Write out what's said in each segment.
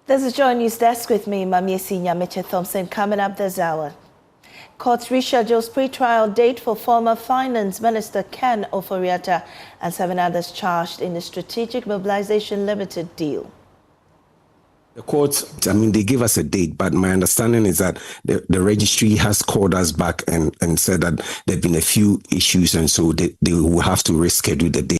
This is Joy News Desk with me, Mamiesi Nyameche Thompson. Coming up this hour, court reschedules pre-trial date for former Finance Minister Ken Ofori-Atta and 7 others charged in the Strategic Mobilization Limited deal. The court, they gave us a date, but my understanding is that the registry has called us back and said that there have been a few issues, and so they will have to reschedule the date.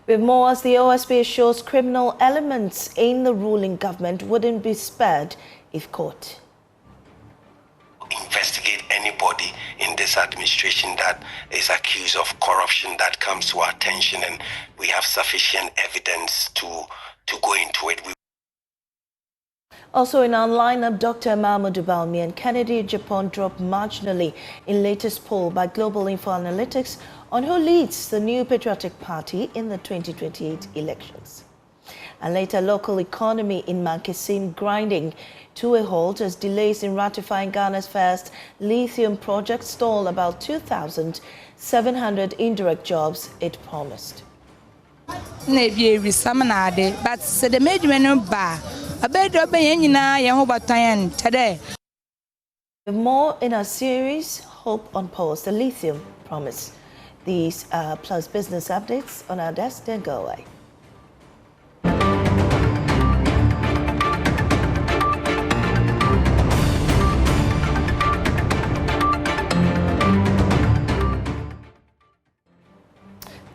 With more, as the OSP assures criminal elements in the ruling government wouldn't be spared if caught. Investigate anybody in this administration that is accused of corruption that comes to our attention, and we have sufficient evidence to go into it. Also in our lineup, Dr. Mahmoud Balmi and Kennedy Japan dropped marginally in latest poll by Global Info Analytics on who leads the new Patriotic Party in the 2028 elections. And later, local economy in Mankisim grinding to a halt as delays in ratifying Ghana's first lithium project stall about 2,700 indirect jobs it promised. But the With more in our series, Hope on Pause, the Lithium promise. These plus business updates on our desk. Don't go away.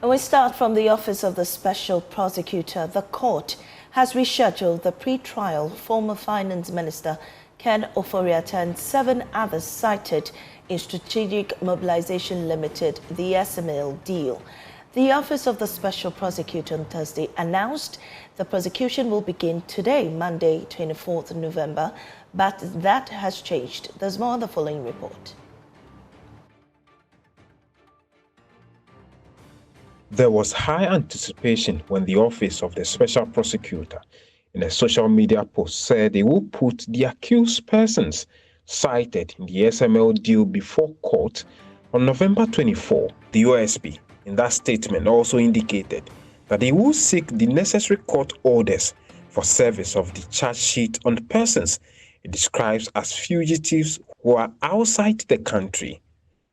And we start from the office of the Special Prosecutor. The court has rescheduled the pre-trial former Finance Minister Ken Ofori-Atta and 7 others cited in Strategic Mobilization Limited, the SML deal. The office of the Special Prosecutor on Thursday announced the prosecution will begin today, Monday, 24th November, but that has changed. There's more on the following report. There was high anticipation when the office of the Special Prosecutor in a social media post said they will put the accused persons cited in the SML deal before court on November 24. The OSP in that statement also indicated that they will seek the necessary court orders for service of the charge sheet on persons it describes as fugitives who are outside the country.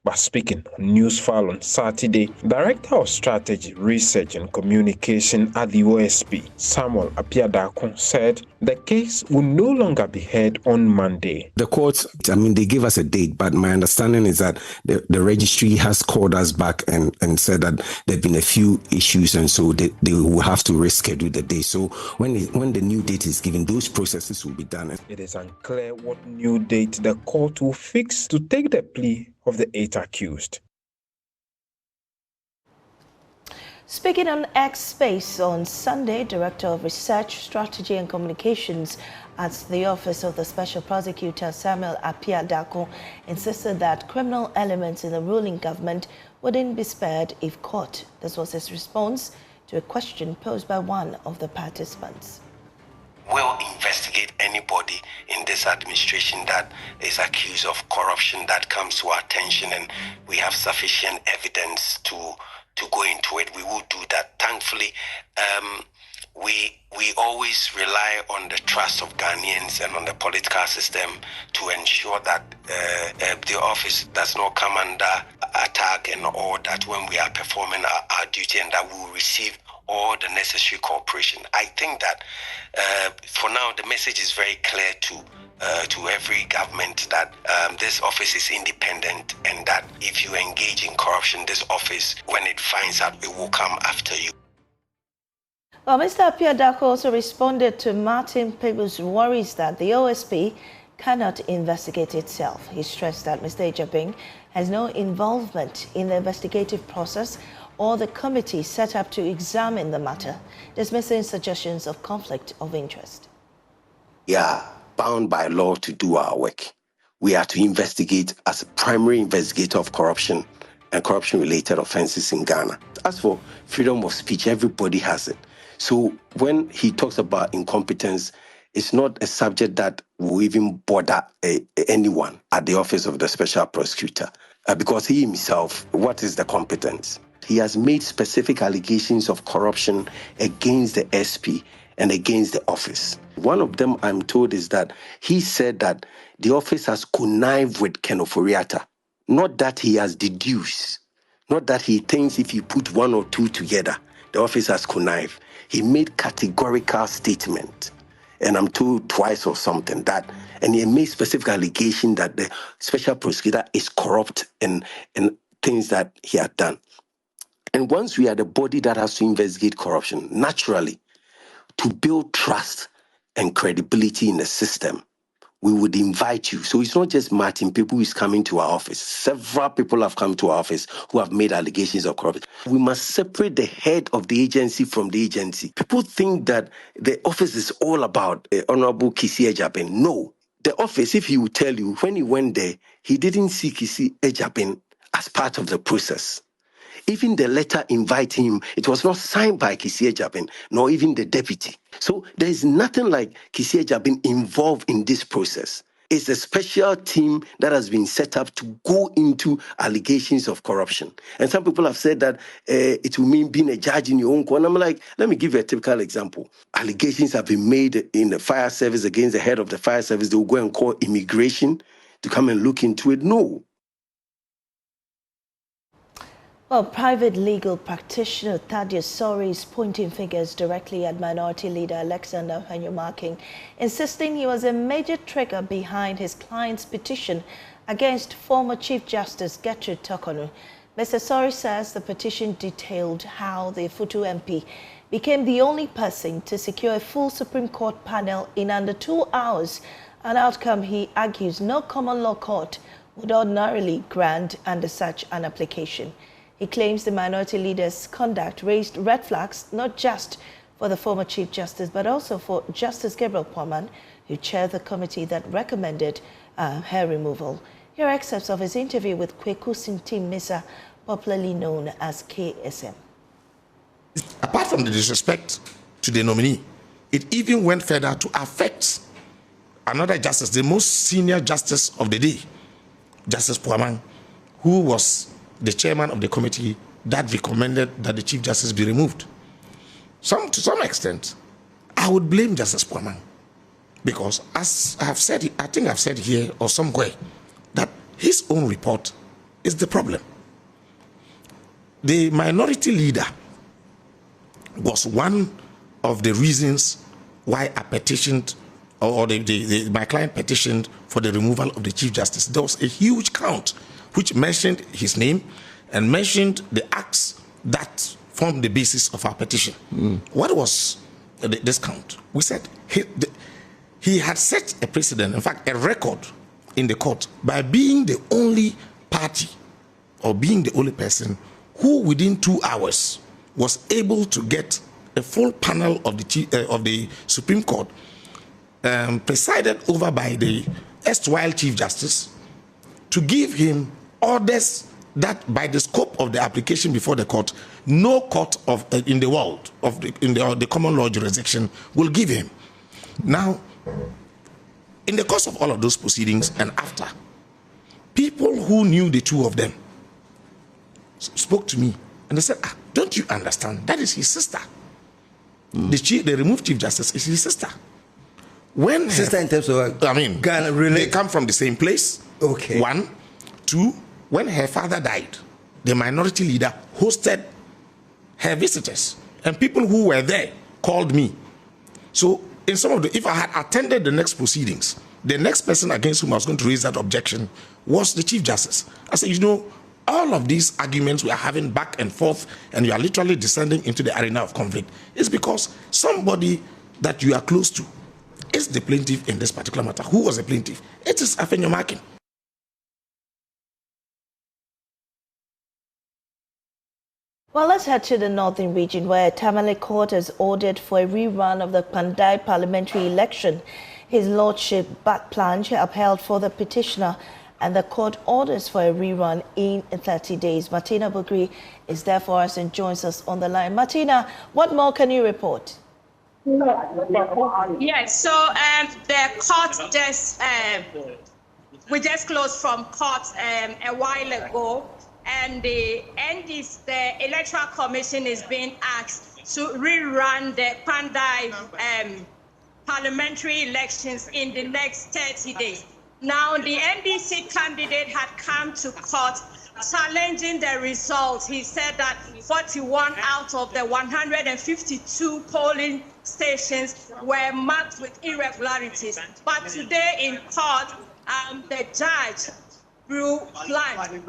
But speaking on Newsfile on Saturday, Director of Strategy, Research and Communication at the OSP, SML Apiadakon, said the case will no longer be heard on Monday. The court, they gave us a date, but my understanding is that the registry has called us back and said that there have been a few issues, and so they will have to reschedule the day. So when the new date is given, those processes will be done. It is unclear what new date the court will fix to take the plea of the 8 accused. Speaking on X Space on Sunday, Director of Research, Strategy and Communications at the Office of the Special Prosecutor, SML Apiadakon, insisted that criminal elements in the ruling government wouldn't be spared if caught. This was his response to a question posed by one of the participants. We'll investigate anybody in this administration that is accused of corruption that comes to our attention, and we have sufficient evidence to go into it. We will do that. Thankfully, we always rely on the trust of Ghanaians and on the political system to ensure that the office does not come under attack, and all that when we are performing our duty, and that we will receive all the necessary cooperation. I think that for now the message is very clear to every government that this office is independent, and that if you engage in corruption, this office, when it finds out, it will come after you. Well, Mr. Apiadakon also responded to Martin Pegu's worries that the OSP cannot investigate itself. He stressed that Mr. Ejabing has no involvement in the investigative process or the committee set up to examine the matter, dismissing suggestions of conflict of interest. We are bound by law to do our work. We are to investigate as a primary investigator of corruption and corruption-related offenses in Ghana. As for freedom of speech, everybody has it. So when he talks about incompetence, it's not a subject that will even bother anyone at the office of the Special Prosecutor, because he himself, what is the competence? He has made specific allegations of corruption against the SP and against the office. One of them, I'm told, is that he said that the office has connived with Ken Ofori-Atta, not that he has deduced, not that he thinks if you put one or two together, the office has connived. He made categorical statement, and I'm told twice or something, that, and he made specific allegation that the special prosecutor is corrupt and things that he had done. And once we are the body that has to investigate corruption, naturally, to build trust and credibility in the system, we would invite you. So it's not just Martin, people who is coming to our office. Several people have come to our office who have made allegations of corruption. We must separate the head of the agency from the agency. People think that the office is all about Honorable Kisi Ejapin. No. The office, if he would tell you, when he went there, he didn't see Kisi Ejapin as part of the process. Even the letter inviting him, it was not signed by Kisi Ejapin, nor even the deputy. So there is nothing like Kisi Ejapin involved in this process. It's a special team that has been set up to go into allegations of corruption. And some people have said that it will mean being a judge in your own court. And I'm like, let me give you a typical example. Allegations have been made in the fire service against the head of the fire service. They will go and call immigration to come and look into it. No. Well, private legal practitioner Thaddeus Sori is pointing fingers directly at Minority Leader Alexander Hanyumaking, insisting he was a major trigger behind his client's petition against former Chief Justice Gertrude Torkornoo. Mr. Sori says the petition detailed how the Futu MP became the only person to secure a full Supreme Court panel in under 2 hours, an outcome he argues no common law court would ordinarily grant under such an application. He claims the minority leader's conduct raised red flags not just for the former Chief Justice but also for Justice Gabriel Poman, who chaired the committee that recommended her removal. Here are excerpts of his interview with Kweku Sintim Misa, popularly known as KSM. Apart from the disrespect to the nominee, it even went further to affect another justice, the most senior justice of the day, Justice Poman, who was the chairman of the committee that recommended that the Chief Justice be removed. To some extent, I would blame Justice Poman, because as I have said, I think I've said here or somewhere, that his own report is the problem. The minority leader was one of the reasons why I petitioned, or my client petitioned for the removal of the Chief Justice. There was a huge count which mentioned his name and mentioned the acts that formed the basis of our petition. What was this count? We said he had set a precedent, in fact, a record in the court by being the only party or being the only person who within 2 hours was able to get a full panel of the Supreme Court presided over by the erstwhile Chief Justice to give him orders that by the scope of the application before the court, no court in the world in the common law jurisdiction will give him. Now, in the course of all of those proceedings and after, people who knew the two of them spoke to me and they said, don't you understand? That is his sister. The removed Chief Justice is his sister. When sister in terms of Ghana, they come from the same place. Okay. 1, 2. When her father died, the minority leader hosted her visitors, and people who were there called me. So in some of if I had attended the next proceedings, the next person against whom I was going to raise that objection was the Chief Justice. I said, all of these arguments we are having back and forth, and you are literally descending into the arena of conflict, is because somebody that you are close to is the plaintiff in this particular matter. Who was the plaintiff? It is Hanyumaking. Well, let's head to the northern region, where Tamale Court has ordered for a rerun of the Kpandai parliamentary election. His Lordship Batplanch upheld for the petitioner, and the court orders for a rerun in 30 days. Martina Bugri is there for us and joins us on the line. Martina, what more can you report? Yes, so the court we just closed from court a while ago. And the Electoral Commission is being asked to rerun the Kpandai parliamentary elections in the next 30 days. Now, the NDC candidate had come to court challenging the results. He said that 41 out of the 152 polling stations were marked with irregularities. But today in court, the judge drew blank and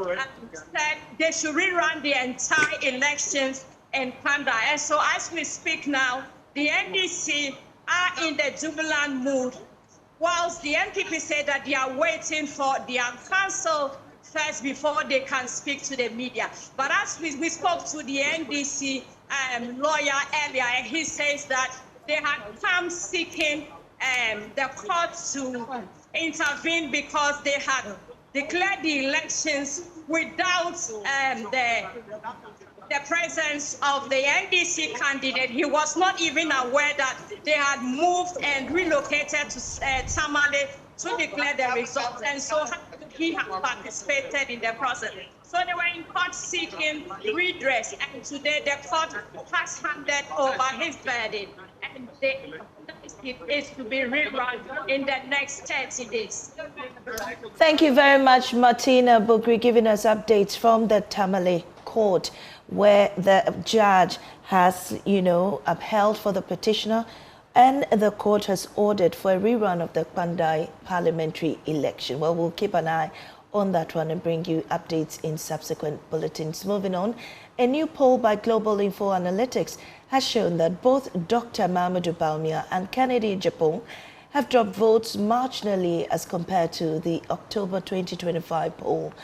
said they should rerun the entire elections in Kpandai. And so as we speak now, the NDC are in the jubilant mood, whilst the NPP say that they are waiting for their counsel first before they can speak to the media. But as we spoke to the NDC lawyer earlier, and he says that they had come seeking the court to intervene because they had declared the elections without the presence of the NDC candidate. He was not even aware that they had moved and relocated to Tamale to declare the results, and so he had participated in the process. So they were in court seeking redress, and today the court has handed over his verdict, and it is to be rerun in the next 30 days. Thank you very much, Martina Bugri, giving us updates from the Tamale court, where the judge has, upheld for the petitioner, and the court has ordered for a rerun of the Kpandai parliamentary election. Well, we'll keep an eye on that one and bring you updates in subsequent bulletins. Moving on, a new poll by Global Info Analytics has shown that both Dr. Mahamudu Bawumia and Kennedy Agyapong have dropped votes marginally as compared to the October 2025 poll.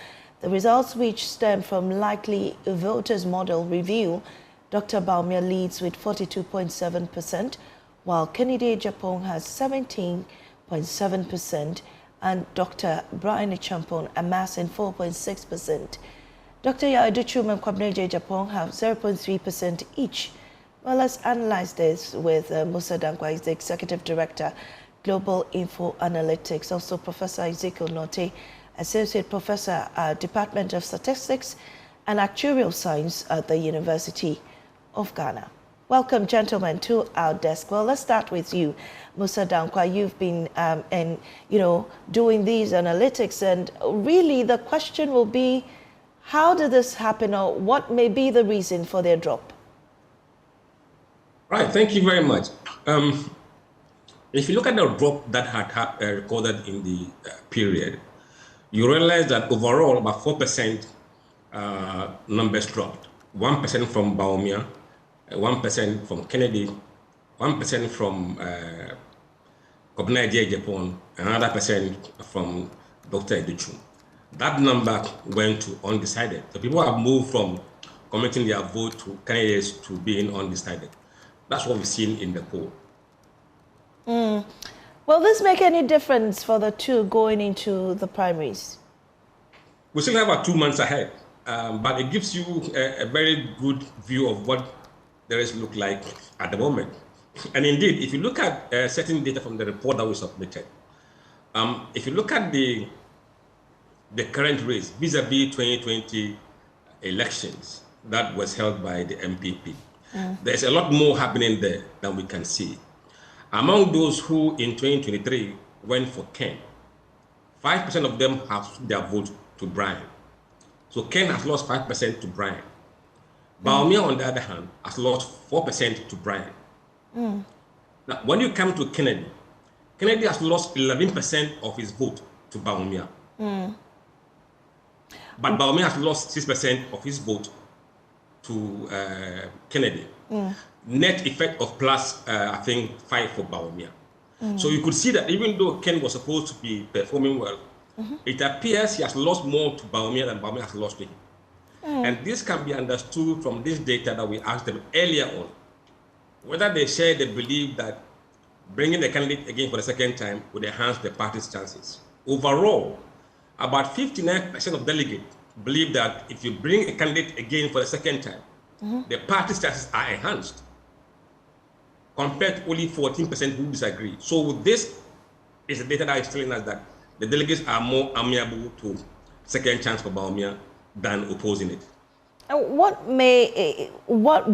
The results, which stem from likely voters' model review, Dr. Bawumia leads with 42.7%, while Kennedy Agyapong has 17.7%, and Dr. Brian Achampong amassing 4.6%. Dr. Yaduchum and Kpandai Agyapong have 0.3% each. Well, let's analyze this with Musa Dankwa, he's the Executive Director, Global Info Analytics, also Professor Ezekiel Norte, Associate Professor, Department of Statistics and Actuarial Science at the University of Ghana. Welcome, gentlemen, to our desk. Well, let's start with you, Musa Dankwa. You've been, doing these analytics, and really the question will be, how did this happen, or what may be the reason for their drop? Right, thank you very much. If you look at the drop that had recorded in the period, you realize that overall about 4% numbers dropped. 1% from Bawumia, 1% from Kennedy, 1% from Kpandai Agyapong, another percent from Dr. Yaduchum. That number went to undecided. So people have moved from committing their vote to candidates to being undecided. That's what we've seen in the poll. Will this make any difference for the two going into the primaries? We still have about 2 months ahead, but it gives you a very good view of what the race look like at the moment. And indeed, if you look at certain data from the report that we submitted, if you look at the current race vis-a-vis 2020 elections that was held by the MPP, there's a lot more happening there than we can see. Among those who in 2023 went for Ken, 5% of them have their vote to Brian. So Ken has lost 5% to Brian. Bawumia, on the other hand, has lost 4% to Brian. Now, when you come to Kennedy, Kennedy has lost 11% of his vote to Bawumia. But Bawumia has lost 6% of his vote to Kennedy. Net effect of plus, I think, 5 for Bawumia. So you could see that even though Ken was supposed to be performing well, it appears he has lost more to Bawumia than Bawumia has lost to him. And this can be understood from this data that we asked them earlier on, whether they share the belief that bringing the candidate again for the second time would enhance the party's chances. Overall, about 59% of delegates believe that if you bring a candidate again for the second time, the party's chances are enhanced, compared to only 14% who disagree. So this is the data that is telling us that the delegates are more amiable to second chance for Bawumia than opposing it. What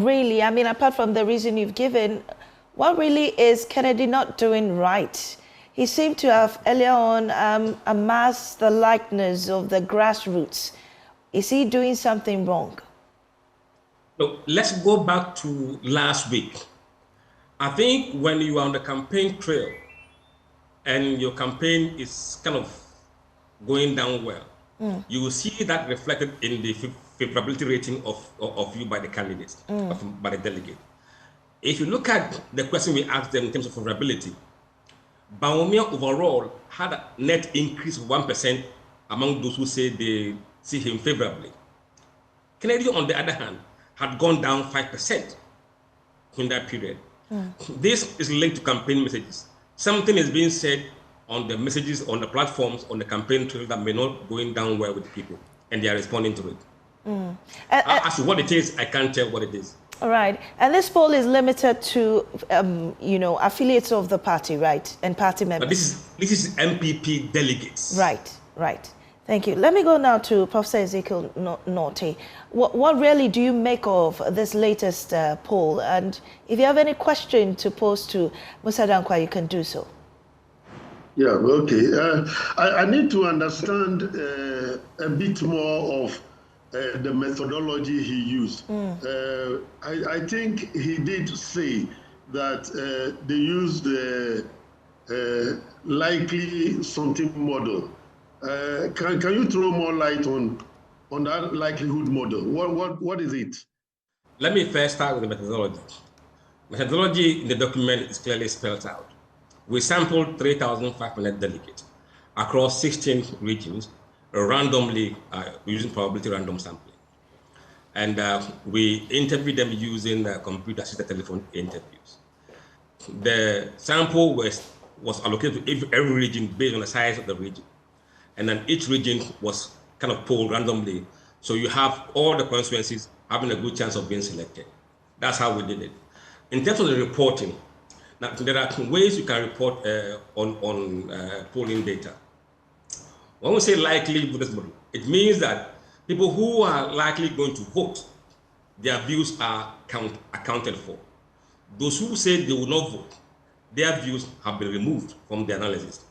really, I mean, apart from the reason you've given, what really is Kennedy not doing right? He seemed to have earlier on amassed the likeness of the grassroots. Is he doing something wrong? Look, let's go back to last week. I think when you are on the campaign trail and your campaign is kind of going down well, you will see that reflected in the favorability rating of you by the candidates, by the delegate. If you look at the question we asked them in terms of favorability, Bawumia overall had a net increase of 1% among those who say they see him favorably. Kennedy, on the other hand, had gone down 5% in that period. This is linked to campaign messages. Something is being said on the messages, on the platforms, on the campaign trail that may not going down well with people, and they are responding to it. As to what it is, I can't tell what it is. All right, and this poll is limited to, affiliates of the party, right, and party members. But this is MPP delegates. Right. Thank you. Let me go now to Professor Ezekiel Norte. What really do you make of this latest poll? And if you have any question to pose to Musa Dankwa, you can do so. Yeah, okay. I need to understand a bit more of the methodology he used. I think he did say that they used the likely something model. Can you throw more light on that likelihood model? What is it? Let me first start with the methodology. Methodology in the document is clearly spelled out. We sampled 3,500 delegates across 16 regions, randomly using probability random sampling. And we interviewed them using computer-assisted telephone interviews. The sample was allocated to every region based on the size of the region. And then each region was kind of polled randomly. So you have all the constituencies having a good chance of being selected. That's how we did it. In terms of the reporting, now there are ways you can report on polling data. When we say likely voters model, it means that people who are likely going to vote, their views are accounted for. Those who say they will not vote, their views have been removed from the analysis.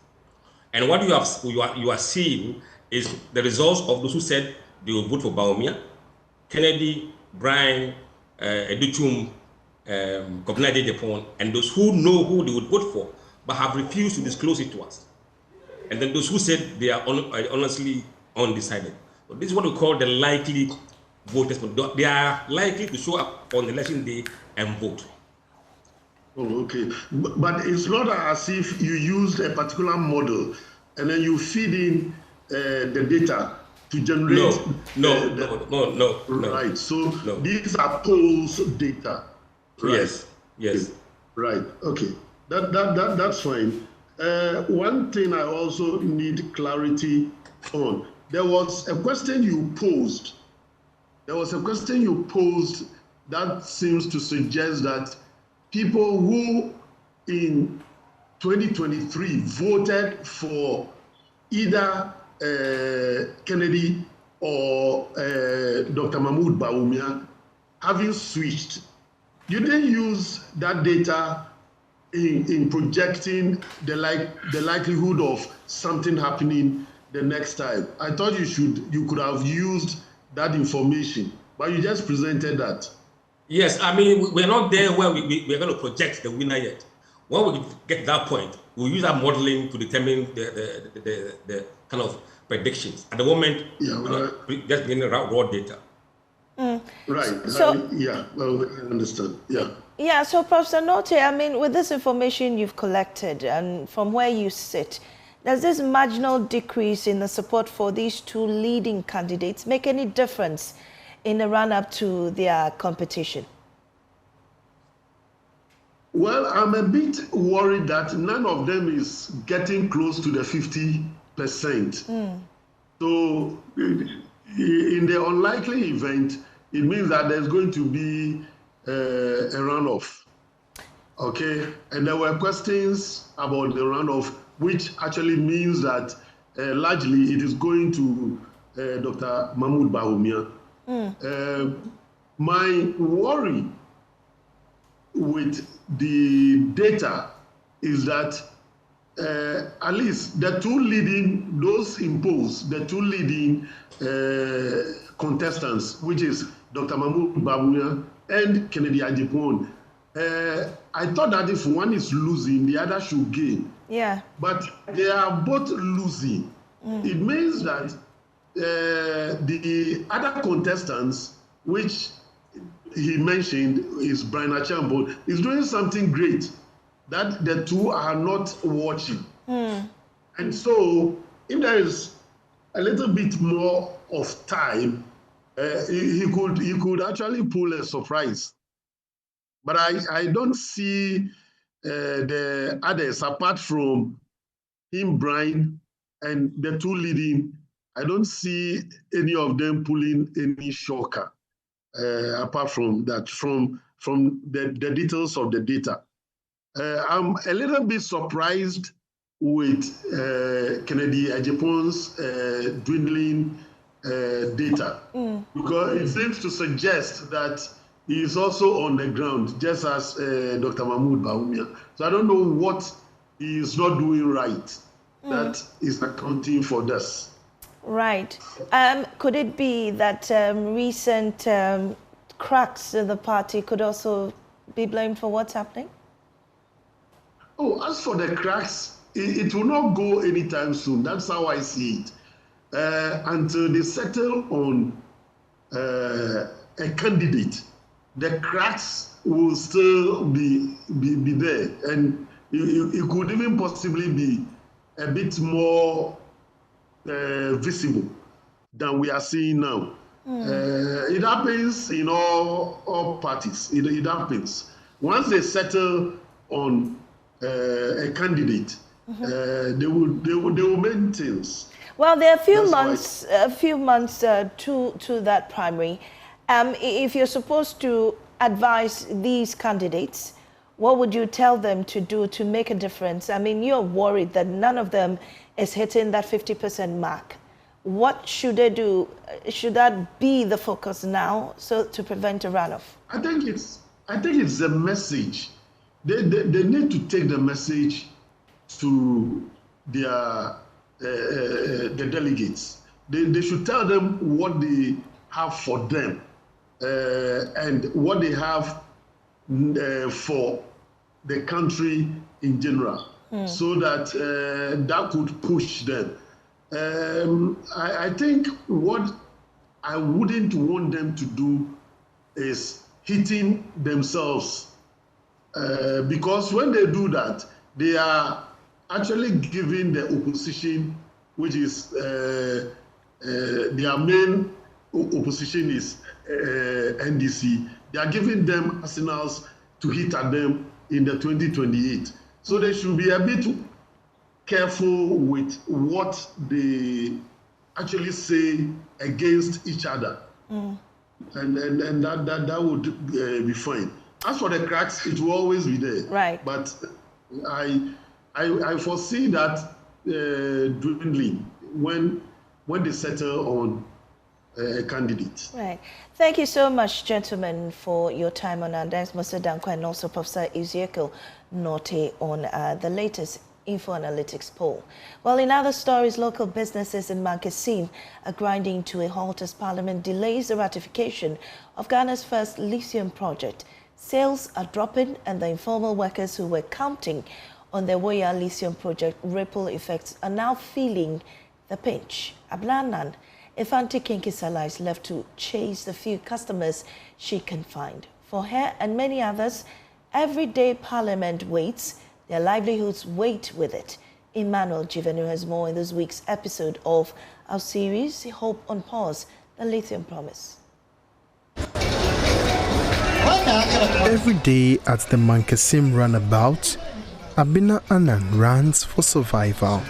And what you are seeing is the results of those who said they will vote for Bawumia, Kennedy, Brian, Educhum, Kpandai Depon, and those who know who they would vote for, but have refused to disclose it to us. And then those who said they are honestly undecided. So this is what we call the likely voters. They are likely to show up on election day and vote. Oh, okay. But it's not as if you used a particular model and then you feed in the data to generate. No. Right. So these are polls data. Right? Yes. Right. Okay. That's fine. One thing I also need clarity on. There was a question you posed. That seems to suggest that people who in 2023 voted for either Kennedy or Dr. Mahmoud Bawumia, having switched, you didn't use that data in projecting the likelihood of something happening the next time. I thought you could have used that information, but you just presented that. Yes, I mean, we're not there where we're going to project the winner yet. When we get to that point, we'll use our modeling to determine the kind of predictions. At the moment, we're just getting raw data. Right. Well, I understand. Yeah, so Professor Norte, I mean, with this information you've collected and from where you sit, does this marginal decrease in the support for these two leading candidates make any difference in the run-up to their competition? Well, I'm a bit worried that none of them is getting close to the 50%. So in the unlikely event, it means that there's going to be a runoff. Okay, and there were questions about the runoff, which actually means that largely it is going to Dr. Mahmoud Bawumia. My worry with the data is that at least the two leading contestants, which is Dr. Mahmoud Bawumia and Kennedy Agyapong, I thought that if one is losing, the other should gain. Yeah. But they are both losing. It means that the other contestants, which he mentioned is Brian Achambo, is doing something great that the two are not watching. And so if there is a little bit more of time, he could actually pull a surprise. But I don't see the others, apart from him, Brian, and the two leading, I don't see any of them pulling any shocker, apart from that, from the details of the data. I'm a little bit surprised with Kennedy Agyapong's dwindling data, because it seems to suggest that he is also on the ground, just as Dr. Mahmoud Bawumia. So I don't know what he is not doing right that is accounting for this. Right. Could it be that recent cracks in the party could also be blamed for what's happening? Oh, as for the cracks, it will not go anytime soon. That's how I see it. Until they settle on a candidate, the cracks will still be there, and it could even possibly be a bit more visible than we are seeing now. It happens in all parties. It happens once they settle on a candidate. They will make things. Well, there are a few months to that primary. If you're supposed to advise these candidates, what would you tell them to do to make a difference? I mean, you're worried that none of them is hitting that 50% mark. What should they do? Should that be the focus now, so to prevent a runoff? I think it's the message. They need to take the message to their the delegates. They should tell them what they have for them. And what they have for the country in general, so that that could push them. I think what I wouldn't want them to do is hitting themselves, because when they do that, they are actually giving the opposition, which is their main opposition is NDC, they are giving them arsenals to hit at them in the 2028. So they should be a bit careful with what they actually say against each other. And that would be fine. As for the cracks, it will always be there. Right. But I foresee that dwindling when they settle on a candidate. Right. Thank you so much, gentlemen, for your time on our desk, Mr. Danko and also Professor Ezekiel Norte on the latest Info Analytics poll. Well, in other stories, local businesses in Mankasim are grinding to a halt as Parliament delays the ratification of Ghana's first lithium project. Sales are dropping, and the informal workers who were counting on the Woya lithium project ripple effects are now feeling the pinch. Ablanan Ifanti Kinkisala is left to chase the few customers she can find. For her and many others, every day Parliament waits, their livelihoods wait with it. Emmanuel Jivenu has more in this week's episode of our series, Hope on Pause, the Lithium Promise. Every day at the Mankasim runabout, Abina Annan runs for survival.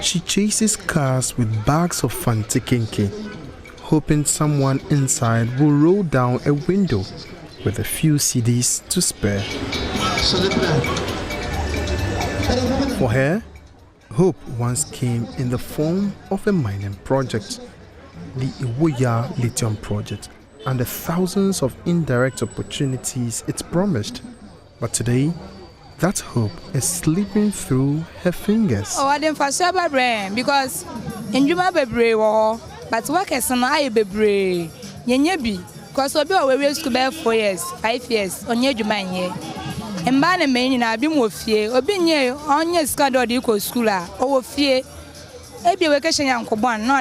She chases cars with bags of fantikinki, hoping someone inside will roll down a window with a few CDs to spare. For her, hope once came in the form of a mining project. the Iwoya Lithium project and the thousands of indirect opportunities it promised. But today, that hope is slipping through her fingers. Oh, I didn't for sure brain because in Juma bebre war, but work as an eye bebre. Yenyebi, because we were school by 4 years, 5 years, on your Juma year. And man and man in a bim of fear, or being ye on your scandal equal schooler, or fear. Maybe vacation young Coban, no,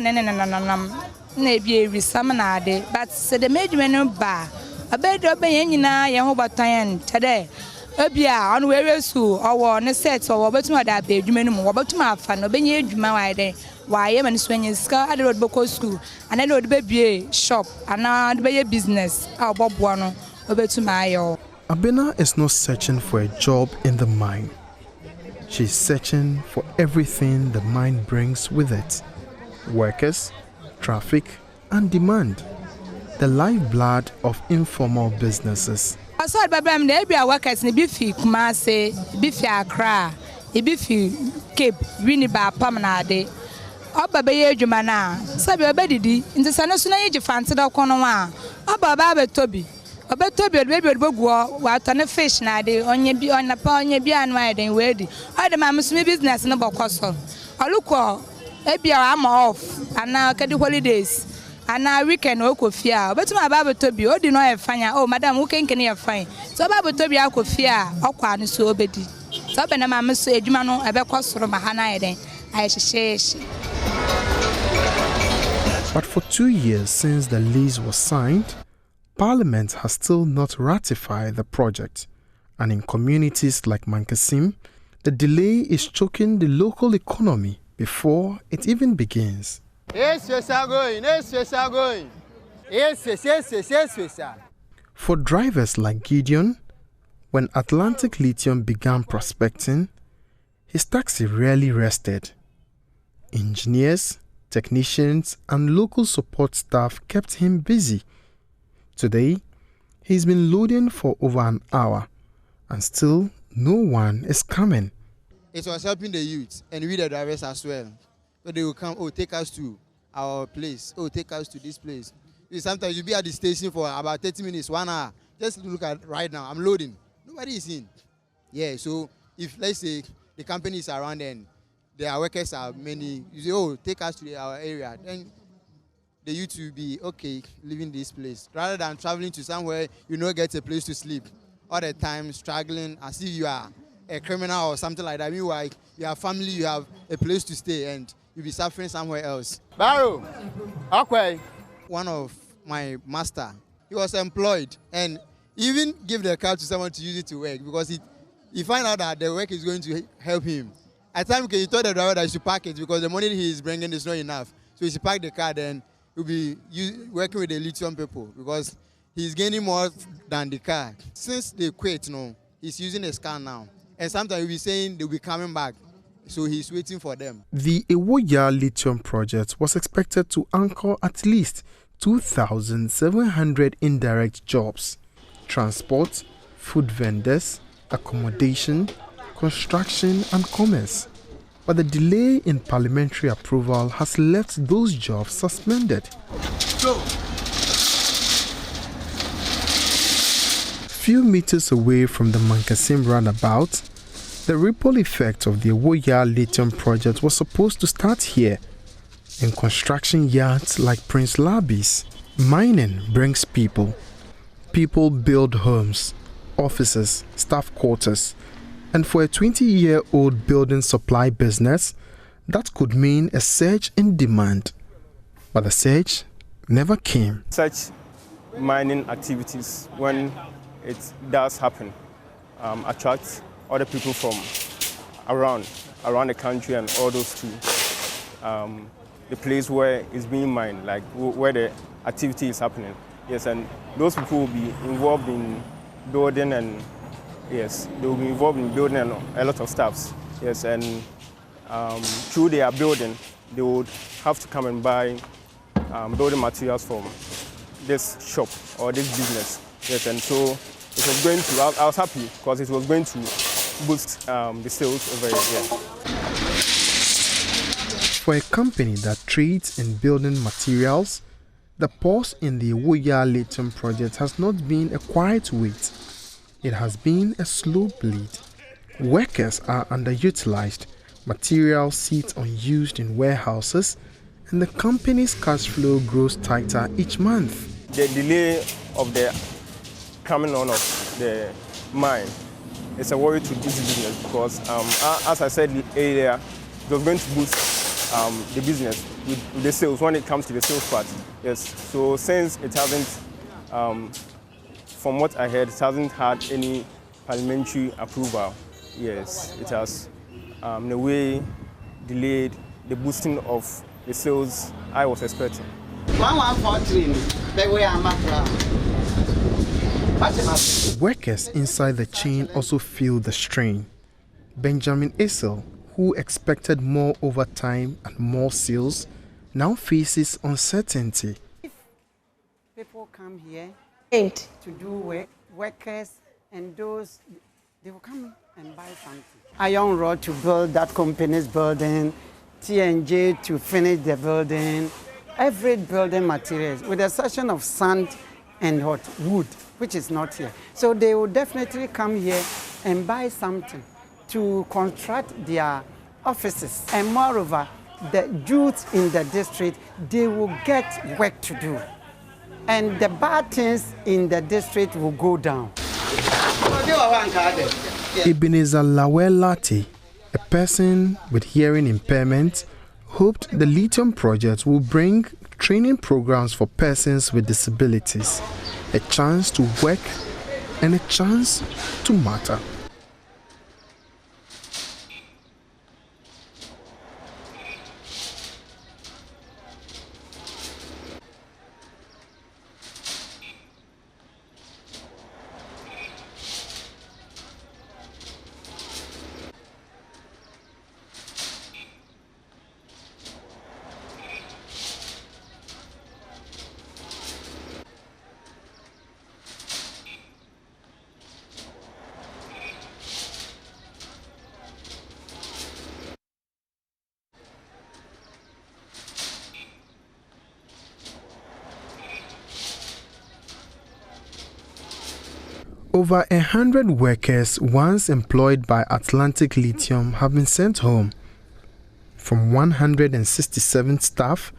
maybe we summon a day, but said the major man bar. A bed of Bayana, Yahoba today. Ebia on where school or on a set or about my dad, you mean about my fan, obeying you, my day. Why am I swinging scar at the road book school and I know the baby shop and now the baby business. Our Bob Wano over to my. Abena is not searching for a job in the mine. She's searching for everything the mine brings with it: workers, traffic, and demand. The lifeblood of informal businesses. I saw Babam, there be workers in Biffy, Kumase, Biffy Accra, Biffy Cape, Winneba, Pamanade. Oba Baye Jumana, Sabi Obedi, in the Sanasuna age of Fancy Conoma, Oba Baba Toby. Oba Toby, baby Bogua, what on a fish nade, on your be on a pony beyond riding ready. I the mamma's business in a bocoso. I look all, maybe I'm off, and now can do holidays. And now we can work with fear. But my Baba Toby, oh, do not have fine. Oh, Madam, who can you find? So Baba Toby, I could fear, or quite so obedi. So when I'm a say, Jumano, I cost from Mahana, I say. But for 2 years since the lease was signed, Parliament has still not ratified the project. And in communities like Mankasim, the delay is choking the local economy before it even begins. Yes, I'm going. Yes, I'm going. Yes. For drivers like Gideon, when Atlantic Lithium began prospecting, his taxi rarely rested. Engineers, technicians, and local support staff kept him busy. Today, he's been loading for over an hour, and still no one is coming. It was helping the youth and we the drivers as well. So they will come, take us to our place, take us to this place. Sometimes you'll be at the station for about 30 minutes, 1 hour. Just look at right now, I'm loading. Nobody is in. Yeah, so if, let's say, the company is around and their workers are many, you say, take us to our area. Then the youth will be, okay, leaving this place. Rather than traveling to somewhere, get a place to sleep. All the time struggling as if you are a criminal or something like that. Meanwhile, you have family, you have a place to stay, and you'll be suffering somewhere else. Barrow, okay. One of my master, he was employed and even give the car to someone to use it to work because he find out that the work is going to help him. At times, he told the driver that he should park it because the money he is bringing is not enough. So he should park the car, then he'll be working with the lithium people because he's gaining more than the car. Since they quit, he's using his car now. And sometimes he'll be saying they'll be coming back. So he's waiting for them. The Iwoya Lithium project was expected to anchor at least 2,700 indirect jobs: transport, food vendors, accommodation, construction, and commerce. But the delay in parliamentary approval has left those jobs suspended. Few meters away from the Mankasim roundabout, the ripple effect of the Iwoya Lithium project was supposed to start here. In construction yards like Prince Labi's, mining brings people. People build homes, offices, staff quarters. And for a 20-year-old building supply business, that could mean a surge in demand. But the surge never came. Such mining activities, when it does happen, attract other people from around the country and all those to the place where it's being mined, like where the activity is happening. Yes, and those people will be involved in building and yes, they will be involved in building a lot of stuff. Yes, and through their building, they would have to come and buy building materials from this shop or this business. Yes, and so it was going to, I was happy because it was going to boost the sales over here. For a company that trades in building materials, the pause in the Ewoyaa Lithium project has not been a quiet wait. It has been a slow bleed. Workers are underutilized, materials sit unused in warehouses, and the company's cash flow grows tighter each month. The delay of the coming on of the mine is a worry to this business because, as I said earlier, it was going to boost the business with the sales when it comes to the sales part. Yes. So since it hasn't, from what I heard, it hasn't had any parliamentary approval. Yes, it has in a way delayed the boosting of the sales I was expecting. Workers inside the chain also feel the strain. Benjamin Issel, who expected more overtime and more sales, now faces uncertainty. If people come here to do work, workers and those, they will come and buy something. Iron rod to build that company's building, T&J to finish the building, every building materials, with the exception of sand and wood, which is not here. So they will definitely come here and buy something to contract their offices. And moreover, the youth in the district, they will get work to do. And the bad things in the district will go down. Ebenezer Lawelati, a person with hearing impairment, hoped the lithium project will bring training programs for persons with disabilities, a chance to work and a chance to matter. Over 100 workers once employed by Atlantic Lithium have been sent home. From 167 staff,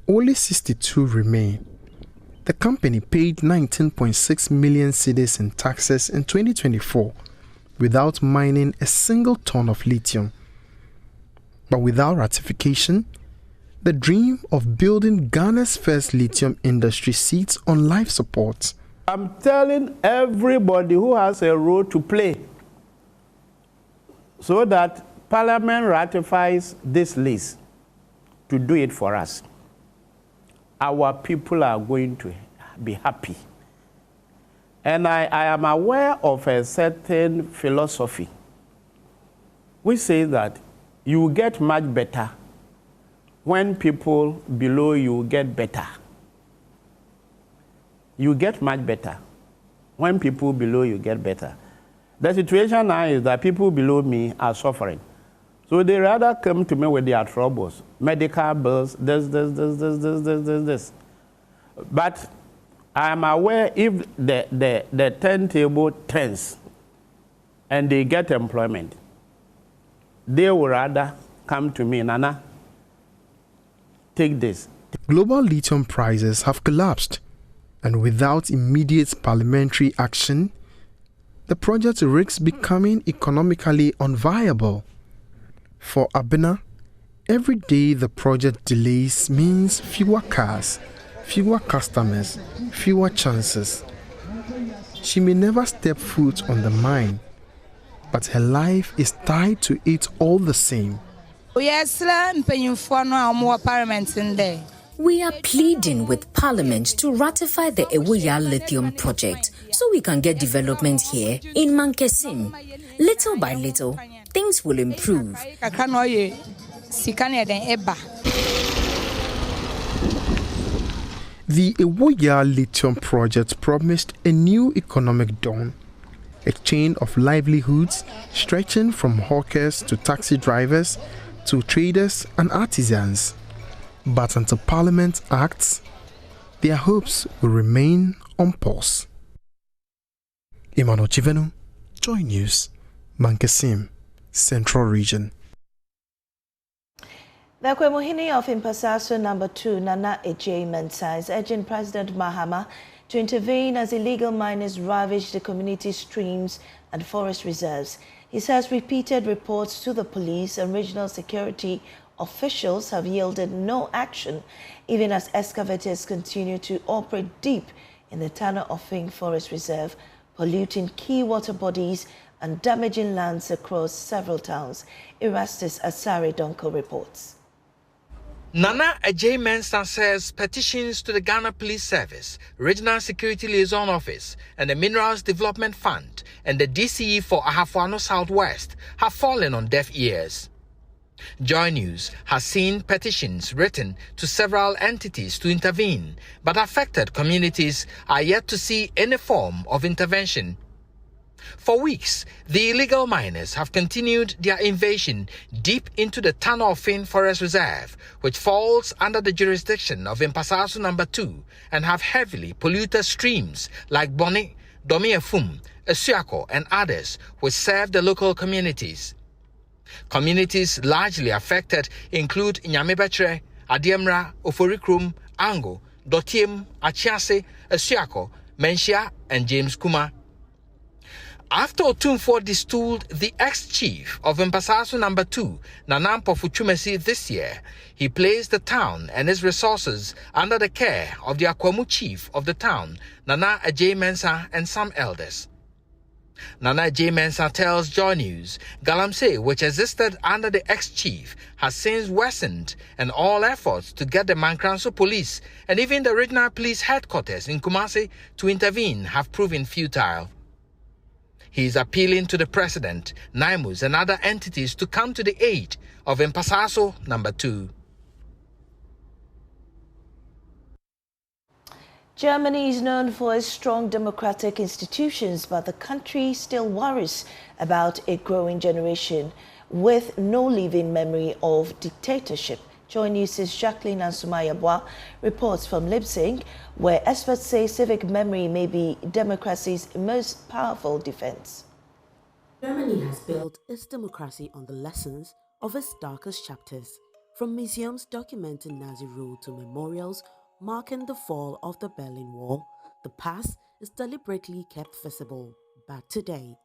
only 62 remain. The company paid 19.6 million cedis in taxes in 2024 without mining a single ton of lithium. But without ratification, the dream of building Ghana's first lithium industry sits on life support. I'm telling everybody who has a role to play so that Parliament ratifies this list to do it for us. Our people are going to be happy. And I am aware of a certain philosophy which says that you get much better when people below you get better. You get much better when people below you get better. The situation now is that people below me are suffering. So they rather come to me with their troubles, medical bills, this. But I am aware if the turntable turns and they get employment, they will rather come to me, Nana, take this. Global lithium prices have collapsed. And without immediate parliamentary action, the project risks becoming economically unviable. For Abena, every day the project delays means fewer cars, fewer customers, fewer chances. She may never step foot on the mine, but her life is tied to it all the same. We are pleading with Parliament to ratify the Ewoyaa Lithium project so we can get development here in Mankesim. Little by little, things will improve. The Ewoyaa Lithium project promised a new economic dawn, a chain of livelihoods stretching from hawkers to taxi drivers to traders and artisans. But until Parliament acts, their hopes will remain on pause. Emmanuel Chivenu, Joy News, Mankesim, Central Region. The Akwemuhini of Impasaso No. 2, Nana Ejay Mensah, is urging President Mahama to intervene as illegal miners ravage the community streams and forest reserves. He says repeated reports to the police and regional security officials have yielded no action, even as excavators continue to operate deep in the Tana Offing Forest Reserve, polluting key water bodies and damaging lands across several towns. Erastus Asare Donko reports. Nana Ejay Mensah says petitions to the Ghana Police Service, Regional Security Liaison Office, and the Minerals Development Fund and the DCE for Ahafuano Southwest have fallen on deaf ears. Joy News has seen petitions written to several entities to intervene, but affected communities are yet to see any form of intervention. For weeks, the illegal miners have continued their invasion deep into the Tana Offing Forest Reserve, which falls under the jurisdiction of Impasaso No. 2, and have heavily polluted streams like Boni, Domiefum, Esuako, and others, which serve the local communities. Communities largely affected include Nyamebetre, Adiemra, Oforikrum, Ango, Dotiem, Achiase, Esuako, Menchia, and James Kuma. After Otumfuo destooled the ex-chief of Impasaso No. 2, Nana Mpofu-Twumasi, this year, he placed the town and its resources under the care of the Akwamu chief of the town, Nana Ejay Mensah, and some elders. Nana Ejay Mensah tells Joy News, Galamsey, which existed under the ex-chief, has since worsened, and all efforts to get the Mankranso police and even the regional police headquarters in Kumasi to intervene have proven futile. He is appealing to the president, NIMUS, and other entities to come to the aid of Impasaso No. 2. Germany is known for its strong democratic institutions, but the country still worries about a growing generation with no living memory of dictatorship. Joy News' Jacqueline Ansumaya reports from Leipzig, where experts say civic memory may be democracy's most powerful defense. Germany has built its democracy on the lessons of its darkest chapters, from museums documenting Nazi rule to memorials marking the fall of the Berlin Wall. The past is deliberately kept visible, but today,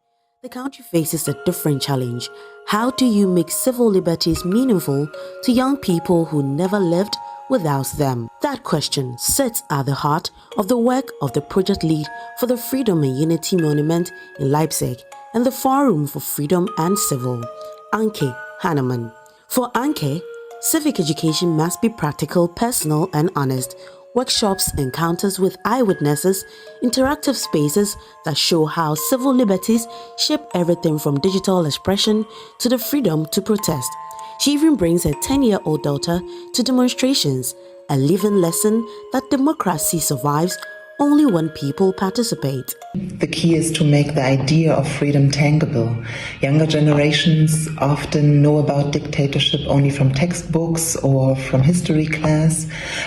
the country faces a different challenge. How do you make civil liberties meaningful to young people who never lived without them? That question sits at the heart of the work of the project lead for the Freedom and Unity Monument in Leipzig and the Forum for Freedom and Civil, Anke Hannemann. For Anke, civic education must be practical, personal, and honest. Workshops, encounters with eyewitnesses, interactive spaces that show how civil liberties shape everything from digital expression to the freedom to protest. She even brings her 10-year-old daughter to demonstrations, a living lesson that democracy survives only when people participate. The key is to make the idea of freedom tangible. Younger generations often know about dictatorship only from textbooks or from history class,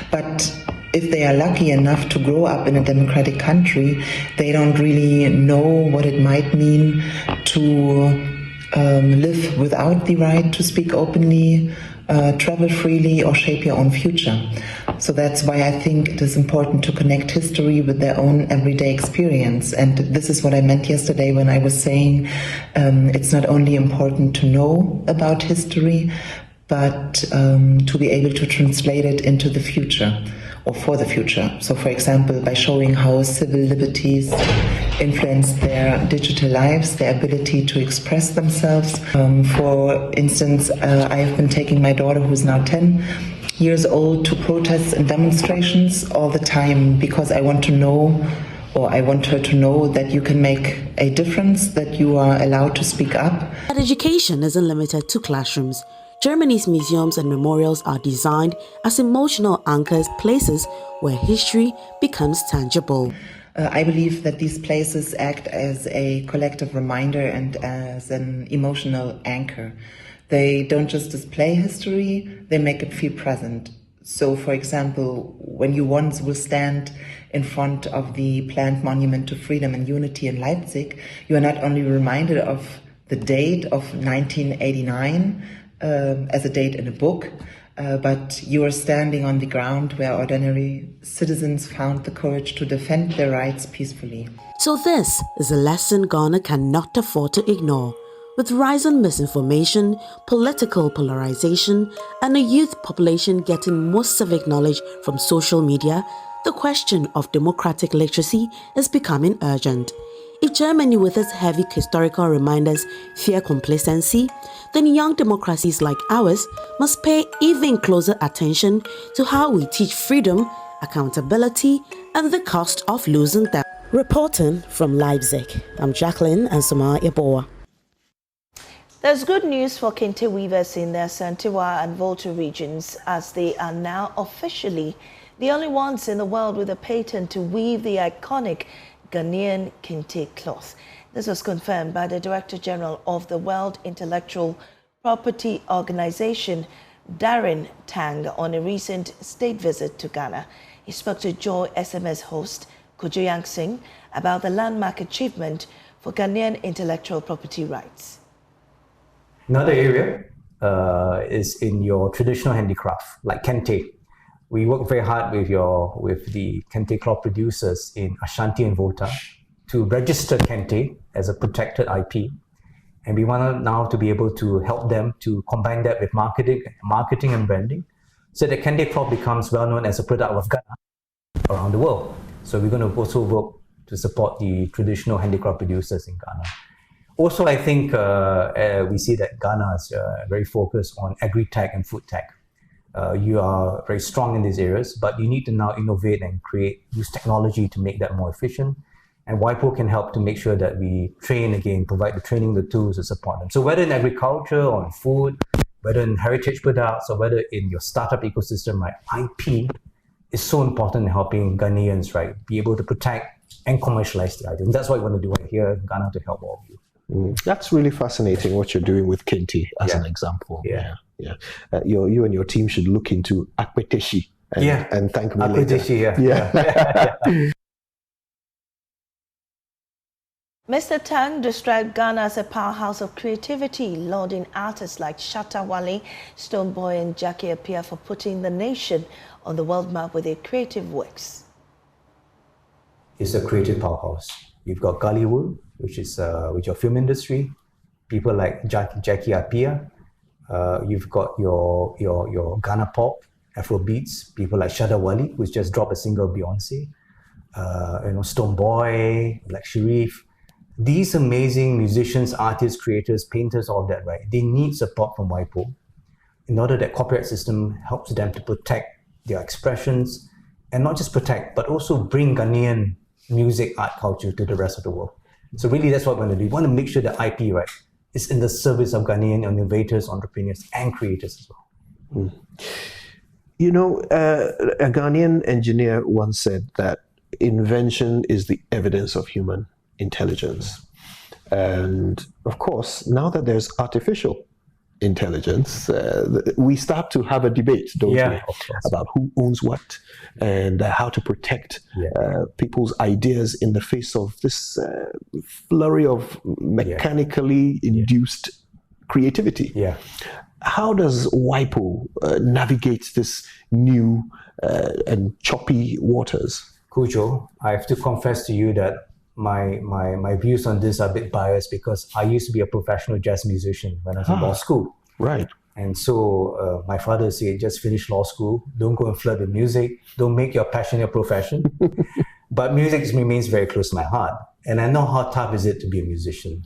but if they are lucky enough to grow up in a democratic country, they don't really know what it might mean to live without the right to speak openly, travel freely, or shape your own future. So that's why I think it is important to connect history with their own everyday experience. And this is what I meant yesterday when I was saying it's not only important to know about history, but to be able to translate it into the future or for the future. So, for example, by showing how civil liberties influence their digital lives, their ability to express themselves. For instance, I have been taking my daughter, who's now 10 years old, to protests and demonstrations all the time because I want to know, or I want her to know, that you can make a difference, that you are allowed to speak up. But education isn't limited to classrooms. Germany's museums and memorials are designed as emotional anchors, places where history becomes tangible. I believe that these places act as a collective reminder and as an emotional anchor They don't just display history, they make it feel present. So, for example, when you once will stand in front of the planned Monument to Freedom and Unity in Leipzig, you are not only reminded of the date of 1989 as a date in a book, but you are standing on the ground where ordinary citizens found the courage to defend their rights peacefully. So this is a lesson Ghana cannot afford to ignore. With rising misinformation, political polarization, and a youth population getting more civic knowledge from social media, the question of democratic literacy is becoming urgent. If Germany with its heavy historical reminders fear complacency, then young democracies like ours must pay even closer attention to how we teach freedom, accountability, and the cost of losing them. Reporting from Leipzig, I'm Jacqueline Ansama Yeboah. There's good news for kente weavers in the Ashantiwa and Volta regions, as they are now officially the only ones in the world with a patent to weave the iconic Ghanaian kente cloth. This was confirmed by the Director General of the World Intellectual Property Organization, Darren Tang, on a recent state visit to Ghana. He spoke to Joy SMS host Kojo Yang Singh about the landmark achievement for Ghanaian intellectual property rights. Another area is in your traditional handicraft, like kente. We work very hard with the kente cloth producers in Ashanti and Volta to register kente as a protected IP. And we want now to be able to help them to combine that with marketing and branding, so that kente cloth becomes well known as a product of Ghana around the world. So we're going to also work to support the traditional handicraft producers in Ghana. Also, I think we see that Ghana is very focused on agri-tech and food tech. You are very strong in these areas, but you need to now innovate and use technology to make that more efficient. And WIPO can help to make sure that we train again, provide the training, the tools to support them. So whether in agriculture or in food, whether in heritage products, or whether in your startup ecosystem, right, IP is so important in helping Ghanaians, right, be able to protect and commercialize the items. That's what we want to do right here in Ghana to help all of you. That's really fascinating what you're doing with kente as an example. You and your team should look into Akpeteshi and thank me later. Mr. Tang described Ghana as a powerhouse of creativity, lauding artists like Shatta Wale, Stonebwoy and Jackie Appiah for putting the nation on the world map with their creative works. It's a creative powerhouse. You've got Gollywood, which is with your film industry, people like Jackie Appiah. You've got your Ghana pop, Afrobeats, people like Shatta Wale, who's just dropped a single Beyonce. Stonebwoy, Black Sherif. These amazing musicians, artists, creators, painters, all that, right? They need support from WIPO in order that copyright system helps them to protect their expressions, and not just protect, but also bring Ghanaian music, art, culture to the rest of the world. So really that's what we want to do. We want to make sure that IP, right, is in the service of Ghanaian innovators, entrepreneurs, and creators as well. You know, a Ghanaian engineer once said that invention is the evidence of human intelligence. And of course, now that there's artificial intelligence, we start to have a debate, don't we, about who owns what and how to protect people's ideas in the face of this flurry of mechanically induced creativity. How does WIPO navigate this new and choppy waters? Kujo, I have to confess to you that my views on this are a bit biased, because I used to be a professional jazz musician when I was in law school. Right. And so my father said, just finish law school, don't go and flirt with music, don't make your passion your profession. But music remains very close to my heart. And I know how tough is it to be a musician.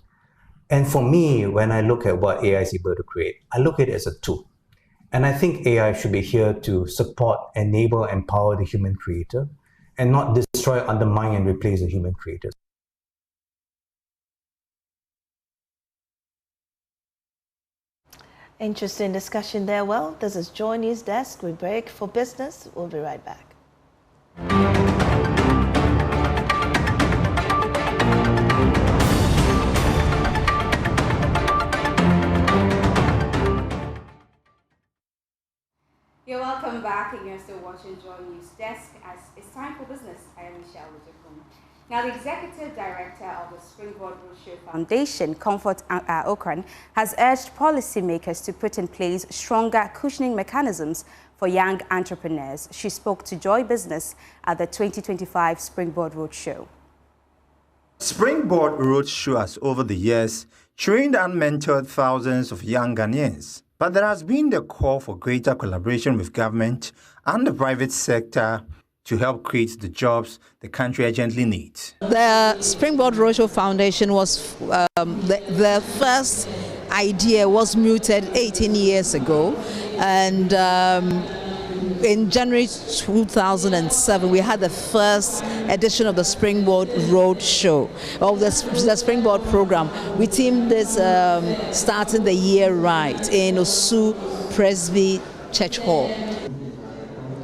And for me, when I look at what AI is able to create, I look at it as a tool. And I think AI should be here to support, enable, empower the human creator, and not destroy, undermine, and replace the human creators. Interesting discussion there. Well, this is Joy News Desk. We break for business. We'll be right back. Welcome back, and you're still watching Joy News Desk as it's time for business. I am Michelle Lujakun. Now, the Executive Director of the Springboard Roadshow Foundation, Comfort Okran, has urged policymakers to put in place stronger cushioning mechanisms for young entrepreneurs. She spoke to Joy Business at the 2025 Springboard Roadshow. Springboard Roadshow has over the years trained and mentored thousands of young Ghanaians. But there has been the call for greater collaboration with government and the private sector to help create the jobs the country urgently needs. The Springboard Roadshow Foundation was the first idea was mooted 18 years ago, and in January 2007 we had the first edition of the Springboard Roadshow, of the Springboard program. We teamed this starting the year right in Osu Presby Church Hall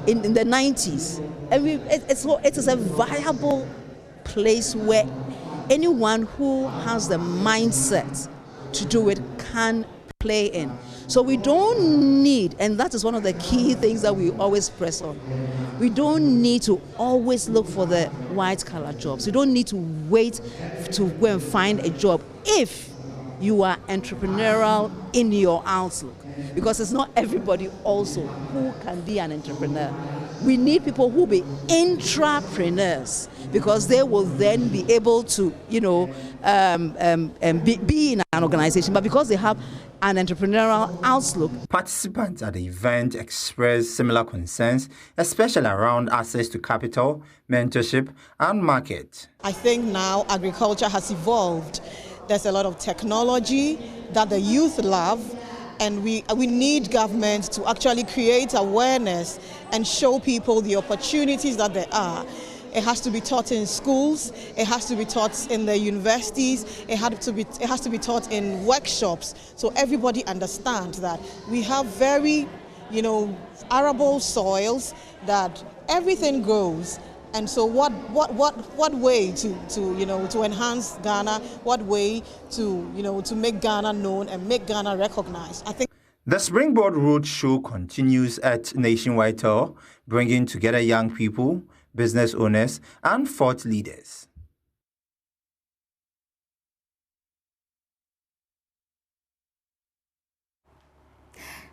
in the 90s. And it is a viable place where anyone who has the mindset to do it can play in. So we don't need, and that is one of the key things that we always press on, we don't need to always look for the white-collar jobs. You don't need to wait to go and find a job if you are entrepreneurial in your outlook, because it's not everybody also who can be an entrepreneur. We need people who be intrapreneurs, because they will then be able to, be in an organization, but because they have an entrepreneurial outlook. Participants at the event expressed similar concerns, especially around access to capital, mentorship, and market. I think now agriculture has evolved. There's a lot of technology that the youth love, and we need government to actually create awareness and show people the opportunities that there are. It has to be taught in schools, it has to be taught in the universities, it has to be taught in workshops, so everybody understands that we have very, arable soils, that everything grows. And so what way to enhance Ghana, what way to make Ghana known and make Ghana recognized? I think the Springboard Roadshow continues at nationwide tour, bringing together young people, business owners, and thought leaders.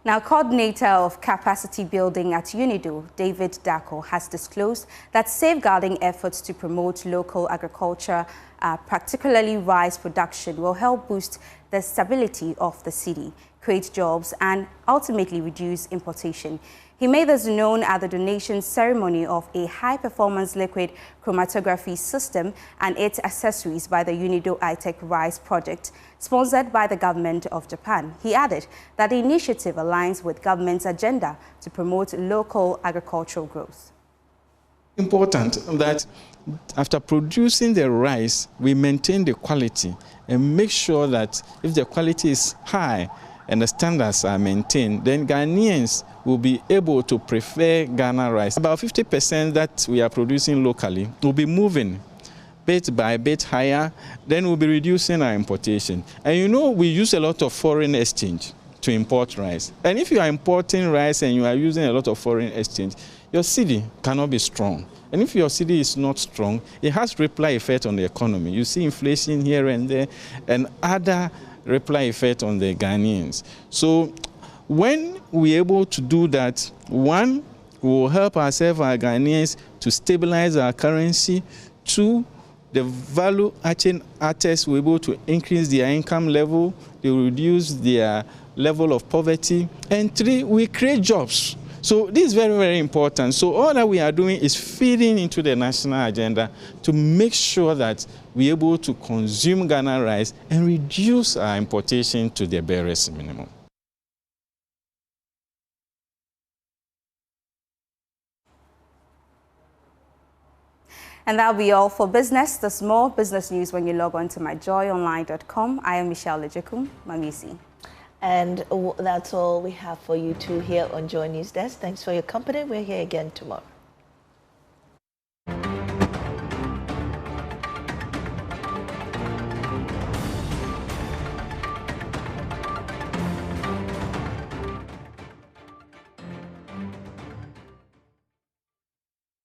Now, coordinator of capacity building at UNIDO, David Dako, has disclosed that safeguarding efforts to promote local agriculture, particularly rice production, will help boost the stability of the city, create jobs, and ultimately reduce importation. He made this known at the donation ceremony of a high-performance liquid chromatography system and its accessories by the UNIDO iTech Rice project, sponsored by the government of Japan. He added that the initiative aligns with government's agenda to promote local agricultural growth. Important that after producing the rice, we maintain the quality and make sure that if the quality is high and the standards are maintained, then Ghanaians will be able to prefer Ghana rice. About 50% that we are producing locally will be moving bit by bit higher, then we'll be reducing our importation. And we use a lot of foreign exchange to import rice. And if you are importing rice and you are using a lot of foreign exchange, your city cannot be strong. And if your city is not strong, it has ripple effect on the economy. You see inflation here and there and other ripple effect on the Ghanaians. So when we're able to do that, one, we will help ourselves, our Ghanaians, to stabilize our currency. Two, the value chain artists will be able to increase their income level, they will reduce their level of poverty. And three, we create jobs. So this is very, very important. So all that we are doing is feeding into the national agenda to make sure that we're able to consume Ghana rice and reduce our importation to the barest minimum. And that'll be all for business. There's more business news when you log on to myjoyonline.com. I am Michelle Lejekum, Mamisi. And that's all we have for you two here on Joy News Desk. Thanks for your company. We're here again tomorrow.